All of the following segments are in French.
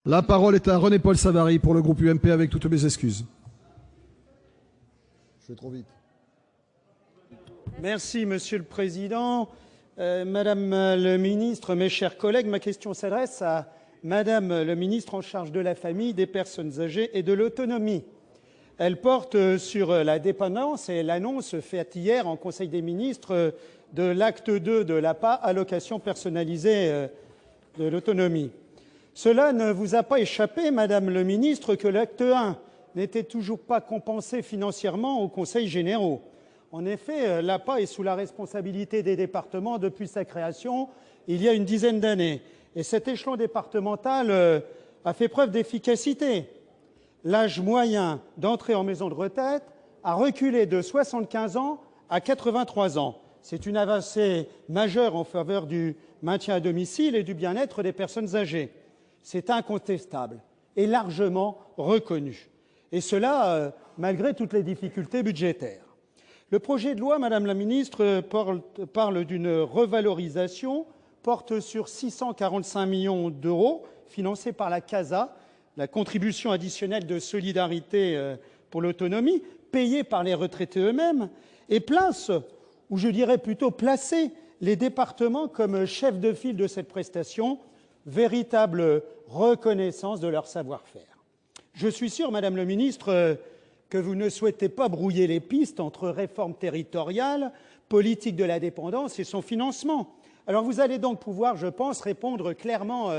La parole est à René-Paul Savary pour le groupe UMP, avec toutes mes excuses. Je vais trop vite. Merci, Monsieur le Président. Madame le ministre, mes chers collègues, ma question s'adresse à Madame le ministre en charge de la famille, des personnes âgées et de l'autonomie. Elle porte sur la dépendance et l'annonce faite hier en Conseil des ministres de l'acte 2 de l'APA, allocation personnalisée de l'autonomie. Cela ne vous a pas échappé, Madame le ministre, que l'acte 1 n'était toujours pas compensé financièrement aux conseils généraux. En effet, l'APA est sous la responsabilité des départements depuis sa création il y a une dizaine d'années. Et cet échelon départemental a fait preuve d'efficacité. L'âge moyen d'entrée en maison de retraite a reculé de 75 ans à 83 ans. C'est une avancée majeure en faveur du maintien à domicile et du bien-être des personnes âgées. C'est incontestable et largement reconnu. Et cela, malgré toutes les difficultés budgétaires. Le projet de loi, Madame la ministre, parle d'une revalorisation, porte sur 645 millions d'euros, financés par la CASA, la contribution additionnelle de solidarité pour l'autonomie, payée par les retraités eux-mêmes, et place, ou je dirais plutôt placer, les départements comme chefs de file de cette prestation, véritable reconnaissance de leur savoir-faire. Je suis sûr, Madame le ministre, que vous ne souhaitez pas brouiller les pistes entre réforme territoriale, politique de la dépendance et son financement. Alors vous allez donc pouvoir, je pense, répondre clairement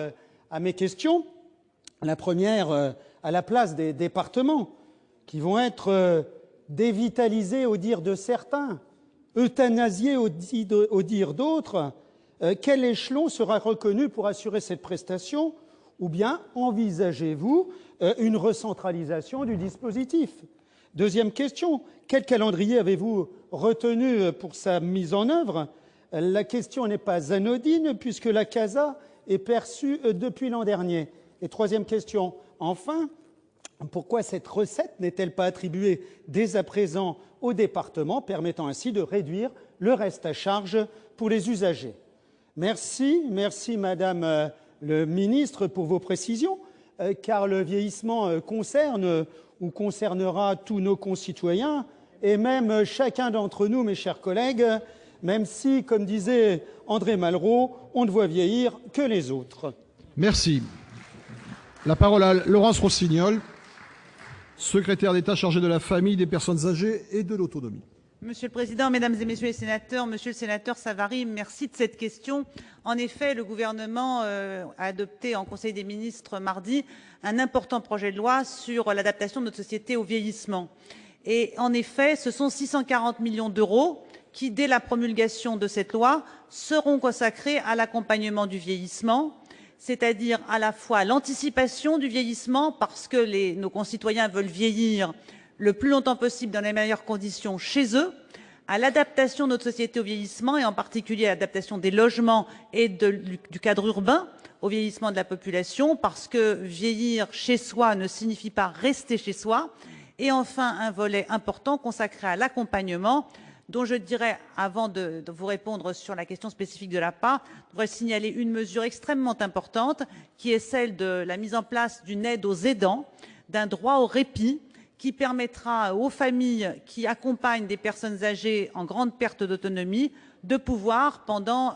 à mes questions. La première, à la place des départements, qui vont être dévitalisés au dire de certains, euthanasiés au dire d'autres. Quel échelon sera reconnu pour assurer cette prestation? Ou bien envisagez-vous une recentralisation du dispositif? Deuxième question, quel calendrier avez-vous retenu pour sa mise en œuvre? La question n'est pas anodine puisque la CASA est perçue depuis l'an dernier. Et troisième question, enfin, pourquoi cette recette n'est-elle pas attribuée dès à présent aux départements, permettant ainsi de réduire le reste à charge pour les usagers? Merci Madame le ministre pour vos précisions, car le vieillissement concerne ou concernera tous nos concitoyens et même chacun d'entre nous, mes chers collègues, même si, comme disait André Malraux, on ne voit vieillir que les autres. Merci. La parole à Laurence Rossignol, secrétaire d'État chargée de la famille, des personnes âgées et de l'autonomie. Monsieur le Président, Mesdames et Messieurs les sénateurs, Monsieur le sénateur Savary, merci de cette question. En effet, le gouvernement a adopté en Conseil des ministres mardi un important projet de loi sur l'adaptation de notre société au vieillissement. Et en effet, ce sont 640 millions d'euros qui, dès la promulgation de cette loi, seront consacrés à l'accompagnement du vieillissement, c'est-à-dire à la fois l'anticipation du vieillissement, parce que nos concitoyens veulent vieillir le plus longtemps possible dans les meilleures conditions chez eux, à l'adaptation de notre société au vieillissement et en particulier à l'adaptation des logements et du cadre urbain au vieillissement de la population, parce que vieillir chez soi ne signifie pas rester chez soi. Et enfin, un volet important consacré à l'accompagnement, dont je dirais, avant de vous répondre sur la question spécifique de l'APA, je voudrais signaler une mesure extrêmement importante, qui est celle de la mise en place d'une aide aux aidants, d'un droit au répit, qui permettra aux familles qui accompagnent des personnes âgées en grande perte d'autonomie de pouvoir, pendant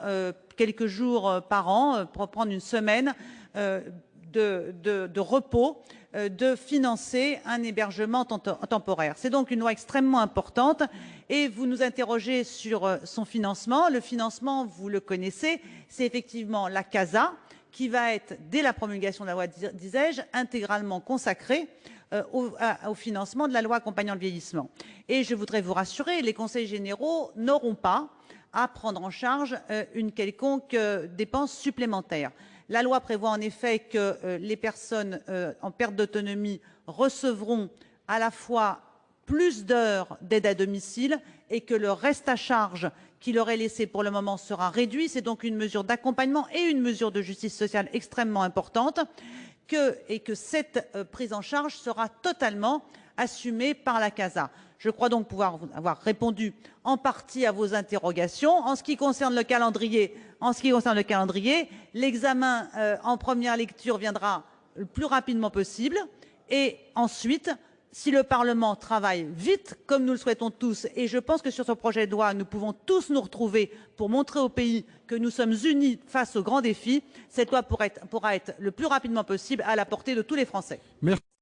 quelques jours par an, pour prendre une semaine de repos, de financer un hébergement temporaire. C'est donc une loi extrêmement importante et vous nous interrogez sur son financement. Le financement, vous le connaissez, c'est effectivement la CASA qui va être, dès la promulgation de la loi, disais-je, intégralement consacrée au financement de la loi accompagnant le vieillissement. Et je voudrais vous rassurer, les conseils généraux n'auront pas à prendre en charge une quelconque dépense supplémentaire. La loi prévoit en effet que les personnes en perte d'autonomie recevront à la fois plus d'heures d'aide à domicile et que le reste à charge qui leur est laissé pour le moment sera réduit. C'est donc une mesure d'accompagnement et une mesure de justice sociale extrêmement importante et que cette prise en charge sera totalement assumée par la CASA. Je crois donc pouvoir avoir répondu en partie à vos interrogations. En ce qui concerne le calendrier, l'examen en première lecture viendra le plus rapidement possible. Et ensuite, si le Parlement travaille vite, comme nous le souhaitons tous, et je pense que sur ce projet de loi, nous pouvons tous nous retrouver pour montrer au pays que nous sommes unis face aux grands défis, cette loi pourra être le plus rapidement possible à la portée de tous les Français. Merci.